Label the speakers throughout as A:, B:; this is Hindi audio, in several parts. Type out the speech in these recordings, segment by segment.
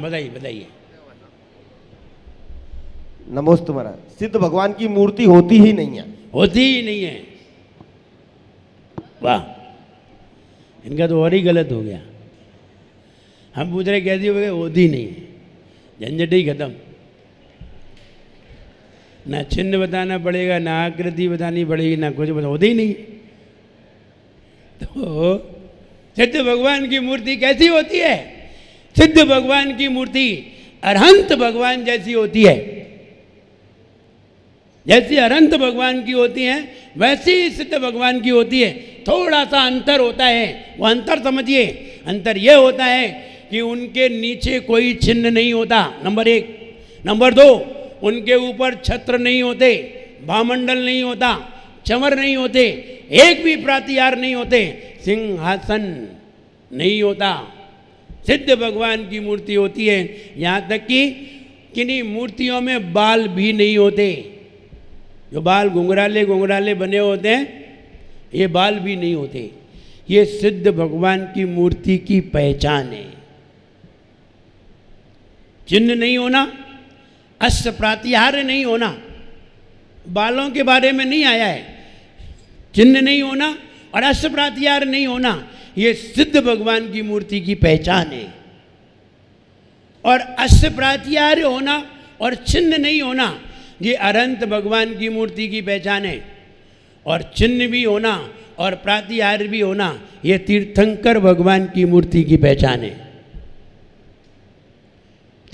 A: बताइए बताइए।
B: नमोस्तु महाराज। सिद्ध भगवान की मूर्ति होती ही नहीं है।
A: होती ही नहीं है। वाह, इनका तो और ही गलत हो गया। हम पूछ रहे कैसी हो गए, होती नहीं है, झंझट ही खत्म। ना चिन्ह बताना पड़ेगा, ना आकृति बतानी पड़ेगी, ना कुछ बता, होती ही नहीं। तो सिद्ध भगवान की मूर्ति कैसी होती है? सिद्ध भगवान की मूर्ति अरहंत भगवान जैसी होती है। जैसी अरहंत भगवान की होती है वैसी ही सिद्ध भगवान की होती है। थोड़ा सा अंतर होता है, वो अंतर समझिए। अंतर ये होता है कि उनके नीचे कोई चिन्ह नहीं होता, नंबर एक। नंबर दो, उनके ऊपर छत्र नहीं होते, भामंडल नहीं होता, चमर नहीं होते, एक भी प्रातिहार नहीं होते, सिंहासन नहीं होता। सिद्ध भगवान की मूर्ति होती है। यहाँ तक कि किन्हीं मूर्तियों में बाल भी नहीं होते। जो बाल घुंघराले घुंघराले बने होते हैं, ये बाल भी नहीं होते। ये सिद्ध भगवान की मूर्ति की पहचान है। चिन्ह नहीं होना, अष्ट प्रातिहार्य नहीं होना, बालों के बारे में नहीं आया है। चिन्ह नहीं होना और अष्ट प्रातिहार्य नहीं होना, ये सिद्ध भगवान की मूर्ति की पहचान है। और अष्ट प्रातिहार्य होना और चिन्ह नहीं होना, ये अरहंत भगवान की मूर्ति की पहचान है। और चिन्ह भी होना और प्रातिहार्य भी होना, ये तीर्थंकर भगवान की मूर्ति की पहचान है।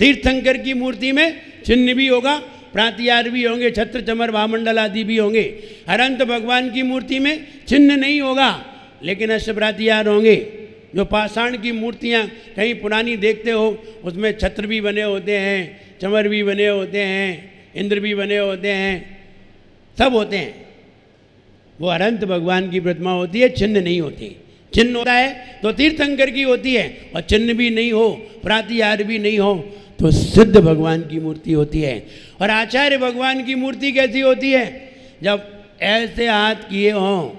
A: तीर्थंकर की मूर्ति में चिन्ह भी होगा, प्रातिहार्य भी होंगे, छत्र चमर भामंडल आदि भी होंगे। अरहंत भगवान की मूर्ति में चिन्ह नहीं होगा, लेकिन अष्ट प्रातिहार्य होंगे। जो पाषाण की मूर्तियाँ कहीं पुरानी देखते हो, उसमें छत्र भी बने होते हैं, चमर भी बने होते हैं, इंद्र भी बने होते हैं, सब होते हैं। वो अरहंत भगवान की प्रतिमा होती है, चिन्ह नहीं होती। चिन्ह होता है तो तीर्थंकर की होती है, और चिन्ह भी नहीं हो, प्रातिहार्य भी नहीं हो, तो सिद्ध भगवान की मूर्ति होती है। और आचार्य भगवान की मूर्ति कैसी होती है? जब ऐसे हाथ किए हों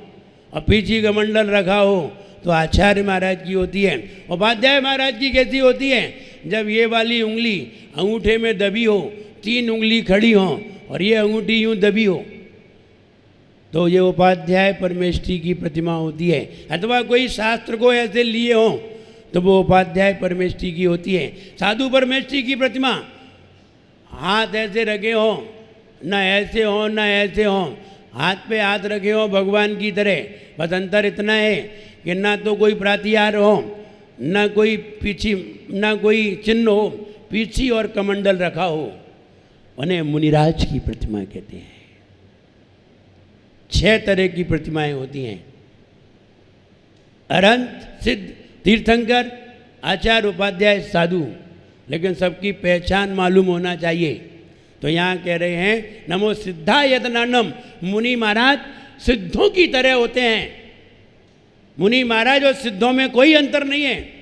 A: और पीछे कमंडल रखा हो, तो आचार्य महाराज की होती है। उपाध्याय महाराज की कैसी होती है? जब ये वाली उंगली अंगूठे में दबी हो, तीन उंगली खड़ी हो और ये अंगूठी यूं दबी हो, तो ये उपाध्याय परमेष्ठी की प्रतिमा होती है। अथवा कोई शास्त्र को ऐसे लिए हों, तो वो उपाध्याय परमेष्ठी की होती है। साधु परमेष्ठी की प्रतिमा हाथ ऐसे रखे हों, ना ऐसे हों ना ऐसे हों, हाथ पे हाथ रखे हों भगवान की तरह। बस अंतर इतना है कि ना तो कोई प्रातिहार्य हो, ना कोई पीछी, ना कोई चिन्ह हो, पीछी और कमंडल रखा हो। उन्हें मुनिराज की प्रतिमा कहते हैं। 6 तरह की प्रतिमाएं होती हैं: अरहंत, सिद्ध, तीर्थंकर, आचार्य, उपाध्याय, साधु। लेकिन सबकी पहचान मालूम होना चाहिए। तो यहाँ कह रहे हैं नमो सिद्धा यतनानम। मुनि महाराज सिद्धों की तरह होते हैं। मुनि महाराज और सिद्धों में कोई अंतर नहीं है।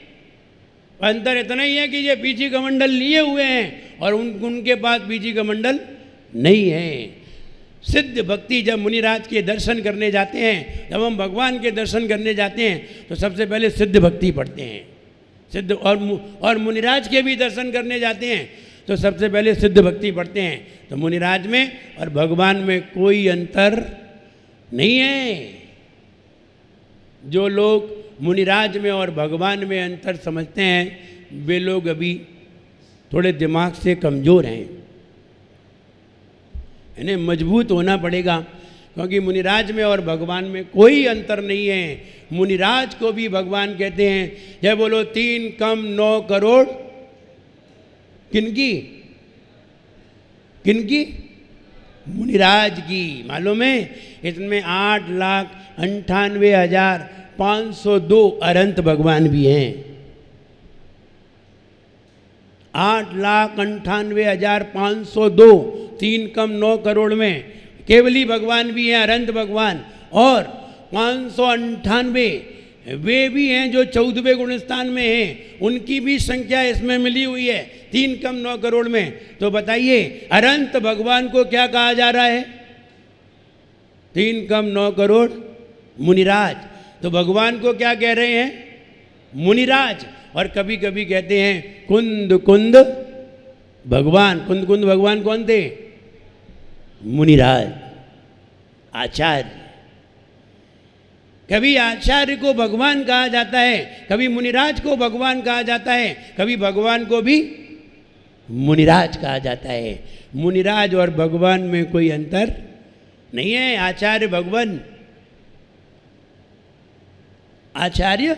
A: अंतर इतना ही है कि ये पीछे कमंडल लिए हुए हैं और उनके पास पीछे कमंडल नहीं है। सिद्ध भक्ति, जब मुनिराज के दर्शन करने जाते हैं, जब हम भगवान के दर्शन करने जाते हैं, तो सबसे पहले सिद्ध भक्ति पढ़ते हैं। सिद्ध और मुनिराज के भी दर्शन करने जाते हैं, तो सबसे पहले सिद्ध भक्ति पढ़ते हैं। तो मुनिराज में और भगवान में कोई अंतर नहीं है। जो लोग मुनिराज में और भगवान में अंतर समझते हैं, वे लोग अभी थोड़े दिमाग से कमज़ोर हैं। इन्हें मजबूत होना पड़ेगा, क्योंकि मुनिराज में और भगवान में कोई अंतर नहीं है। मुनिराज को भी भगवान कहते हैं। जय बोलो 3 कम 9 करोड़। किनकी? किनकी? मुनिराज की। मालूम है? इसमें 8,98,502 अरहंत भगवान भी हैं। 8,98,502, 3 कम 9 करोड़ में केवली भगवान भी हैं, अरहंत भगवान। और 598 वे भी हैं जो 14वें गुणस्थान में हैं, उनकी भी संख्या इसमें मिली हुई है 3 कम 9 करोड़ में। तो बताइए अरहंत भगवान को क्या कहा जा रहा है? 3 कम 9 करोड़ मुनिराज। तो भगवान को क्या कह रहे हैं? मुनिराज। और कभी कभी कहते हैं कुंद कुंद भगवान। कुंद कुंद भगवान कौन थे? मुनिराज, आचार्य। कभी आचार्य को भगवान कहा जाता है, कभी मुनिराज को भगवान कहा जाता है, कभी भगवान को भी मुनिराज कहा जाता है। मुनिराज और भगवान में कोई अंतर नहीं है। आचार्य भगवान, आचार्य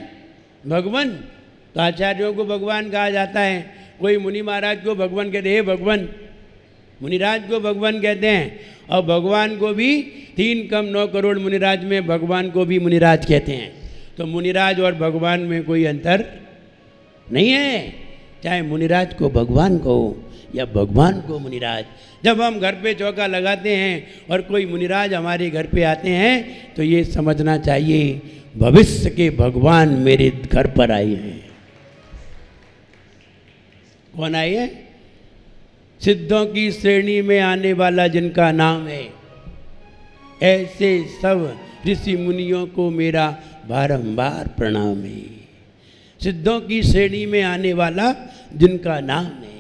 A: भगवान, तो आचार्यों को भगवान कहा जाता है। कोई मुनि महाराज को भगवान कहते हैं, भगवान। मुनिराज को भगवान कहते हैं, और भगवान को भी 3 कम 9 करोड़ मुनिराज में भगवान को भी मुनिराज कहते हैं। तो मुनिराज और भगवान में कोई अंतर नहीं है, चाहे मुनिराज को भगवान कहो या भगवान को मुनिराज। जब हम घर पे चौका लगाते हैं और कोई मुनिराज हमारे घर पे आते हैं तो ये समझना चाहिए भविष्य के भगवान मेरे घर पर आए हैं। कौन आए हैं? सिद्धों की श्रेणी में आने वाला जिनका नाम है, ऐसे सब ऋषि मुनियों को मेरा बारंबार प्रणाम है। सिद्धों की श्रेणी में आने वाला जिनका नाम है।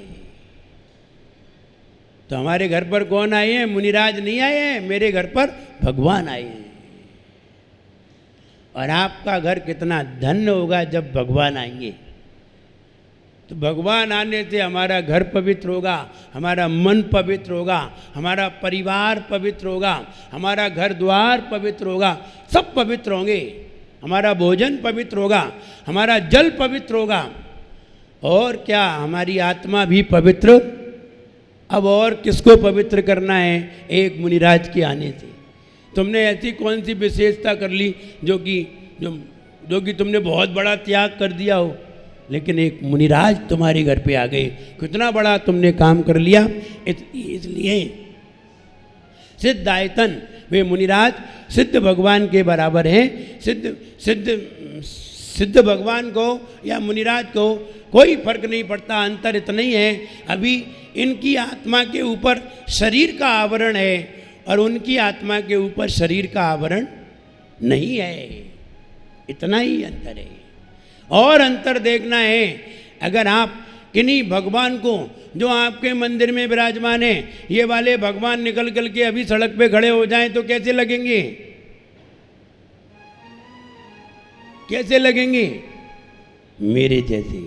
A: तो हमारे घर पर कौन आए हैं? मुनिराज नहीं आए हैं, मेरे घर पर भगवान आए हैं। और आपका घर कितना धन्य होगा जब भगवान आएंगे। तो भगवान आने से हमारा घर पवित्र होगा, हमारा मन पवित्र होगा, हमारा परिवार पवित्र होगा, हमारा घर द्वार पवित्र होगा, सब पवित्र होंगे। हमारा भोजन पवित्र होगा, हमारा जल पवित्र होगा, और क्या हमारी आत्मा भी पवित्र। अब और किसको पवित्र करना है? एक मुनिराज के आने से। तुमने ऐसी कौन सी विशेषता कर ली जो कि तुमने बहुत बड़ा त्याग कर दिया हो, लेकिन एक मुनिराज तुम्हारे घर पे आ गए, कितना बड़ा तुमने काम कर लिया। इसलिए सिद्ध आयतन वे मुनिराज सिद्ध भगवान के बराबर हैं। सिद्ध भगवान को या मुनिराज को कोई फर्क नहीं पड़ता, अंतर इतना ही है अभी इनकी आत्मा के ऊपर शरीर का आवरण है और उनकी आत्मा के ऊपर शरीर का आवरण नहीं है, इतना ही अंतर है। और अंतर देखना है, अगर आप किन्हीं भगवान को जो आपके मंदिर में विराजमान है, ये वाले भगवान निकल के अभी सड़क पे खड़े हो जाएं तो कैसे लगेंगे? कैसे लगेंगे? मेरे जैसे।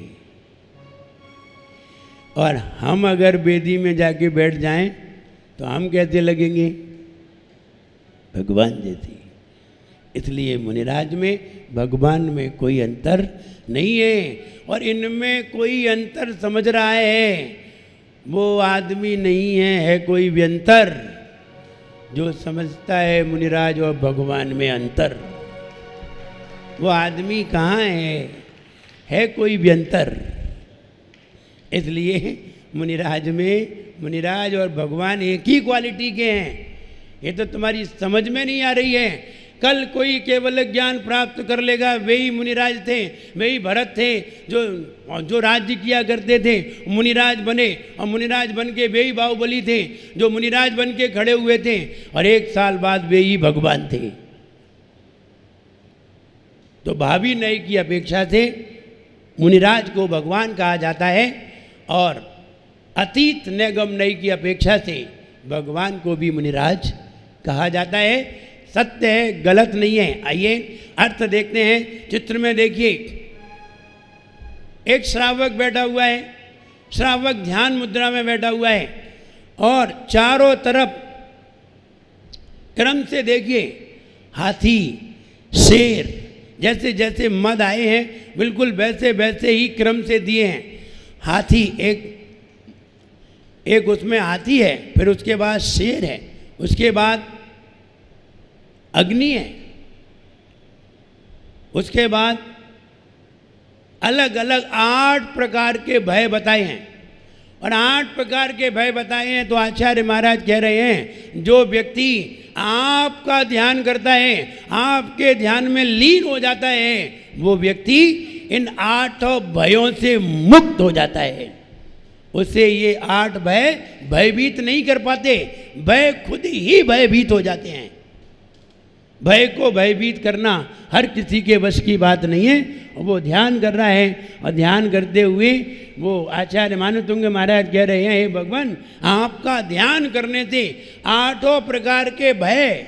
A: और हम अगर वेदी में जाके बैठ जाएं तो हम कैसे लगेंगे? भगवान जैसे। इसलिए मुनिराज में भगवान में कोई अंतर नहीं है। और इनमें कोई अंतर समझ रहा है वो आदमी नहीं है कोई व्यंतर जो समझता है मुनिराज और भगवान में अंतर। वो आदमी कहाँ है कोई व्यंतर। इसलिए मुनिराज और भगवान एक ही क्वालिटी के हैं। ये तो तुम्हारी समझ में नहीं आ रही है। कल कोई केवल ज्ञान प्राप्त कर लेगा, वही मुनिराज थे, वही भरत थे जो राज्य किया करते थे, मुनिराज बने। और मुनिराज बन के वे ही बाहुबली थे जो मुनिराज बन के खड़े हुए थे, और 1 साल बाद वे ही भगवान थे। तो भावी नय की अपेक्षा से मुनिराज को भगवान कहा जाता है, और अतीत निगम नय की अपेक्षा से भगवान को भी मुनिराज कहा जाता है। सत्य है, गलत नहीं है। आइए अर्थ देखते हैं। चित्र में देखिए, एक श्रावक बैठा हुआ है। श्रावक ध्यान मुद्रा में बैठा हुआ है, और चारों तरफ क्रम से देखिए हाथी, शेर, जैसे जैसे मद आए हैं बिल्कुल वैसे वैसे ही क्रम से दिए हैं। हाथी एक उसमें हाथी है, फिर उसके बाद शेर है, उसके बाद अग्नि है, उसके बाद अलग अलग 8 प्रकार के भय बताए हैं। और 8 प्रकार के भय बताए हैं तो आचार्य महाराज कह रहे हैं जो व्यक्ति आपका ध्यान करता है, आपके ध्यान में लीन हो जाता है, वो व्यक्ति इन 8 भयों से मुक्त हो जाता है। उससे ये 8 भय भयभीत नहीं कर पाते, भय खुद ही भयभीत हो जाते हैं। भय को भयभीत करना हर किसी के बस की बात नहीं है। और वो ध्यान कर रहा है और ध्यान करते हुए वो आचार्य मानतुंग महाराज कह रहे हैं, हे भगवान, आपका ध्यान करने से 8 प्रकार के भय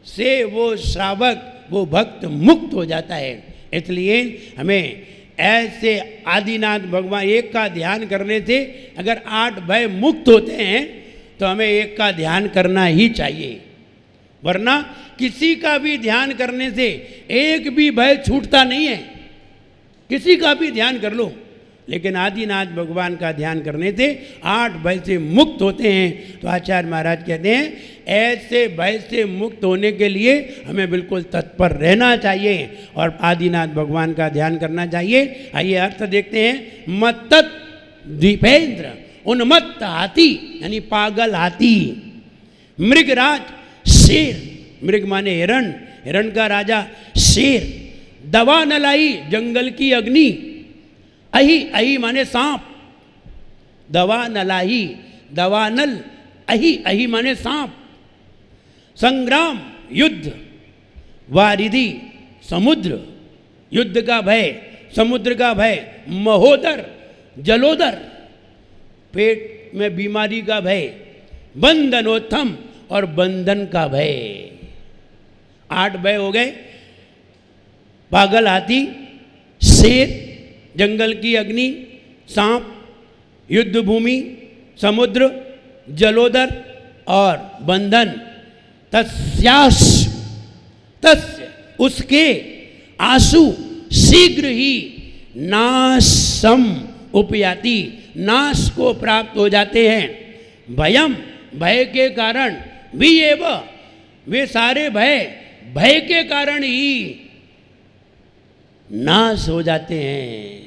A: से वो श्रावक, वो भक्त मुक्त हो जाता है। इसलिए हमें ऐसे आदिनाथ भगवान एक का ध्यान करने से अगर 8 भय मुक्त होते हैं तो हमें एक का ध्यान करना ही चाहिए, वरना किसी का भी ध्यान करने से एक भी भय छूटता नहीं है। किसी का भी ध्यान कर लो, लेकिन आदिनाथ भगवान का ध्यान करने से 8 भय से मुक्त होते हैं। तो आचार्य महाराज कहते हैं ऐसे भय से मुक्त होने के लिए हमें बिल्कुल तत्पर रहना चाहिए और आदिनाथ भगवान का ध्यान करना चाहिए। आइए अर्थ देखते हैं। मत्तत द्वीपेंद्र, उन्मत्त हाथी यानी पागल हाथी, मृगराज शेर, मृग माने हिरण, हिरण का राजा शेर, दवा नलाई जंगल की अग्नि, अही, अही माने सांप, दवा नलाही, दवा नल, अही, अही माने सांप, संग्राम युद्ध, वारिधि समुद्र, युद्ध का भय, समुद्र का भय, महोदर जलोदर, पेट में बीमारी का भय, बंधनोत्थम और बंधन का भय। 8 भय हो गए। पागल हाथी, शेर, जंगल की अग्नि, सांप, युद्ध भूमि, समुद्र, जलोदर और बंधन। तस्यास, तस्य उसके, आंसू शीघ्र ही नाशम उपयाति, नाश को प्राप्त हो जाते हैं। भयम, भय के कारण भी वे सारे भय, भय के कारण ही नाश हो जाते हैं।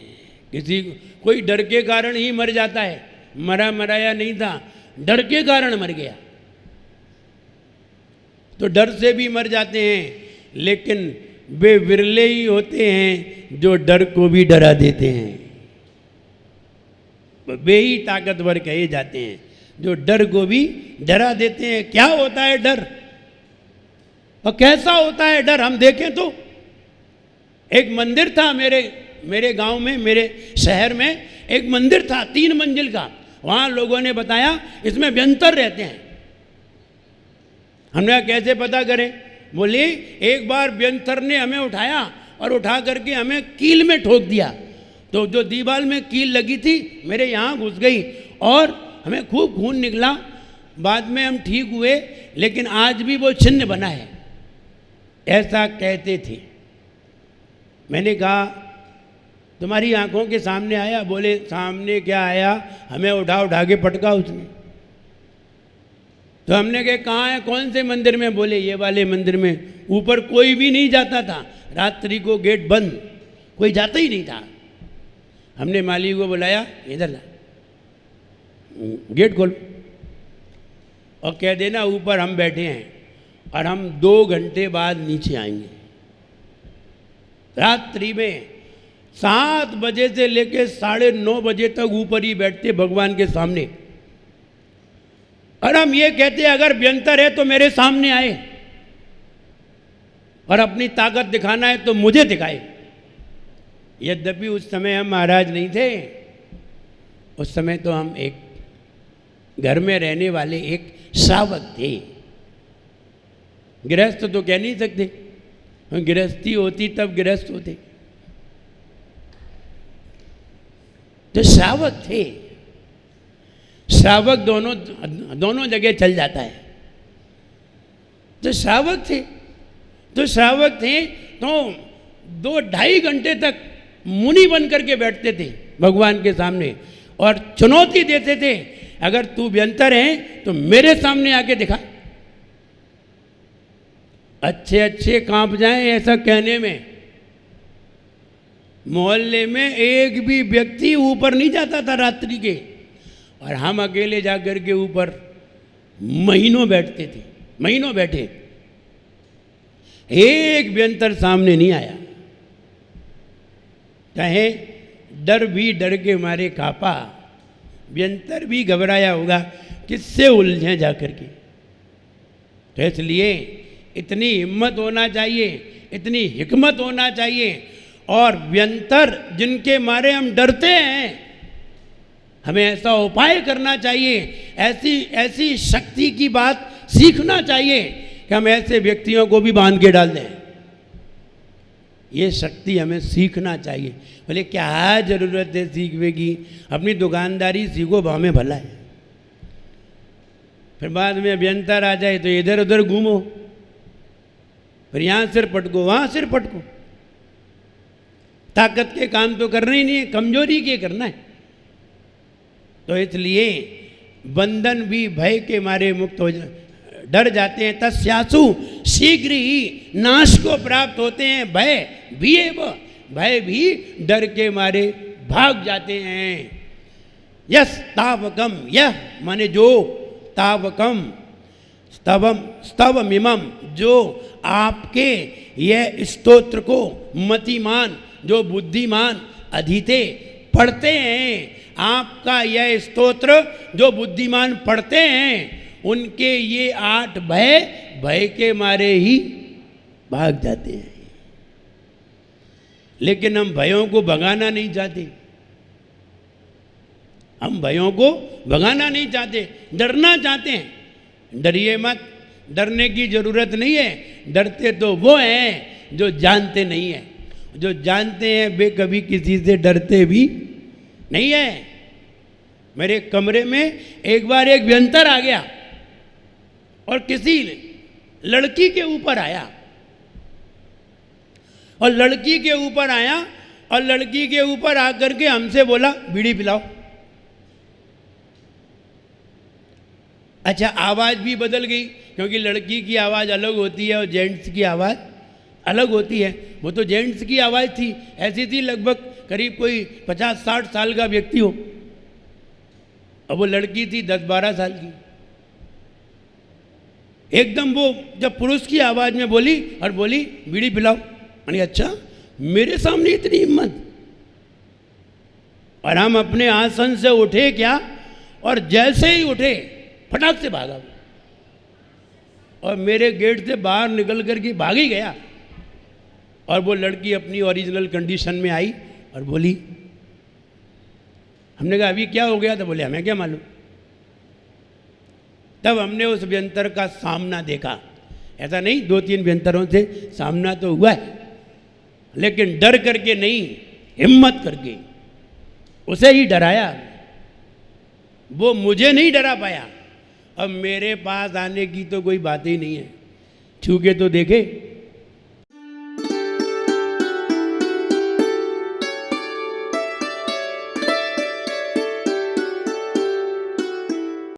A: कोई डर के कारण ही मर जाता है, मराया नहीं था, डर के कारण मर गया। तो डर से भी मर जाते हैं, लेकिन वे विरले ही होते हैं जो डर को भी डरा देते हैं। वे ही ताकतवर कहे जाते हैं जो डर को भी डरा देते हैं। क्या होता है डर और कैसा होता है डर, हम देखें तो एक मंदिर था मेरे गांव में, मेरे शहर में एक मंदिर था 3 मंजिल का। वहां लोगों ने बताया इसमें व्यंतर रहते हैं। हमने कैसे पता करें? बोले एक बार व्यंतर ने हमें उठाया और उठा करके हमें कील में ठोक दिया। तो जो दीवार में कील लगी थी मेरे यहाँ घुस गई और हमें खूब खून निकला। बाद में हम ठीक हुए, लेकिन आज भी वो चिन्ह बना है। ऐसा कहते थे। मैंने कहा तुम्हारी आंखों के सामने आया? बोले सामने क्या आया, हमें उठा के पटका उसने। तो हमने कहा कहाँ है, कौन से मंदिर में? बोले ये वाले मंदिर में। ऊपर कोई भी नहीं जाता था, रात्रि को गेट बंद, कोई जाता ही नहीं था। हमने माली को बुलाया, इधर ला, गेट खोल और कह देना ऊपर हम बैठे हैं और हम 2 घंटे बाद नीचे आएंगे। रात्रि में 7 बजे से लेकर 9:30 बजे तक ऊपर ही बैठते भगवान के सामने। और हम ये कहते अगर व्यंतर है तो मेरे सामने आए और अपनी ताकत दिखाना है तो मुझे दिखाए। यद्यपि उस समय हम महाराज नहीं थे, उस समय तो हम एक घर में रहने वाले एक श्रावक थे। गृहस्थ तो कह नहीं सकते, गृहस्थी होती तब गृहस्थ होते। तो श्रावक थे। श्रावक दोनों जगह चल जाता है। तो श्रावक थे तो 2-2.5 घंटे तक मुनि बन करके बैठते थे भगवान के सामने और चुनौती देते थे अगर तू व्यंतर है तो मेरे सामने आके दिखा। अच्छे कांप जाएं ऐसा कहने में। मोहल्ले में एक भी व्यक्ति ऊपर नहीं जाता था रात्रि के, और हम अकेले जाकर के ऊपर महीनों बैठते थे। महीनों बैठे, एक व्यंतर सामने नहीं आया। चाहे डर भी डर के मारे कापा, व्यंतर भी घबराया होगा किससे उलझे जाकर के। तो इसलिए इतनी हिम्मत होना चाहिए, इतनी हिकमत होना चाहिए। और व्यंतर जिनके मारे हम डरते हैं, हमें ऐसा उपाय करना चाहिए, ऐसी ऐसी शक्ति की बात सीखना चाहिए कि हम ऐसे व्यक्तियों को भी बांध के डाल दें। ये शक्ति हमें सीखना चाहिए। बोले क्या जरूरत है सीखने की, अपनी दुकानदारी सीखो, भाव में भला है। फिर बाद में अभ्यंतर आ जाए तो इधर उधर घूमो, फिर यहाँ सिर पटको वहाँ सिर पटको। ताकत के काम तो करना ही नहीं है, कमजोरी के करना है। तो इसलिए बंधन भी भय के मारे मुक्त हो डर जाते हैं। तस्यासु शीघ्र ही नाश को प्राप्त होते हैं। भय भी है, वो भय भी डर के मारे भाग जाते हैं। यस तावकम, यह माने जो, तावकम स्तवम स्तवमिमम, जो आपके यह स्तोत्र को मतिमान, जो बुद्धिमान अधीते पढ़ते हैं, आपका यह स्तोत्र जो बुद्धिमान पढ़ते हैं, उनके ये 8 भय भय के मारे ही भाग जाते हैं। लेकिन हम भयों को भगाना नहीं चाहते, हम भयों को भगाना नहीं चाहते, डरना चाहते हैं। डरिए मत, डरने की जरूरत नहीं है। डरते तो वो हैं जो जानते नहीं है। जो जानते हैं वे कभी किसी से डरते भी नहीं है। मेरे कमरे में एक बार एक व्यंतर आ गया और किसी लड़की के ऊपर आया, और लड़की के ऊपर आया और लड़की के ऊपर आकर के हमसे बोला बीड़ी पिलाओ। अच्छा, आवाज़ भी बदल गई, क्योंकि लड़की की आवाज़ अलग होती है और जेंट्स की आवाज़ अलग होती है। वो तो जेंट्स की आवाज़ थी, ऐसी थी लगभग करीब कोई 50-60 साल का व्यक्ति हो, और वो लड़की थी 10-12 साल की। एकदम वो जब पुरुष की आवाज़ में बोली और बोली बीड़ी पिलाओ, मैंने अच्छा मेरे सामने इतनी हिम्मत। और हम अपने आसन से उठे क्या, और जैसे ही उठे फटाक से भागा, और मेरे गेट से बाहर निकल करके भाग ही गया। और वो लड़की अपनी ओरिजिनल कंडीशन में आई और बोली, हमने कहा अभी क्या हो गया? तो बोले हमें क्या मालूम। तब हमने उस व्यंतर का सामना देखा। ऐसा नहीं 2-3 व्यंतरों से सामना तो हुआ है, लेकिन डर करके नहीं, हिम्मत करके उसे ही डराया। वो मुझे नहीं डरा पाया। अब मेरे पास आने की तो कोई बात ही नहीं है, छू के तो देखे।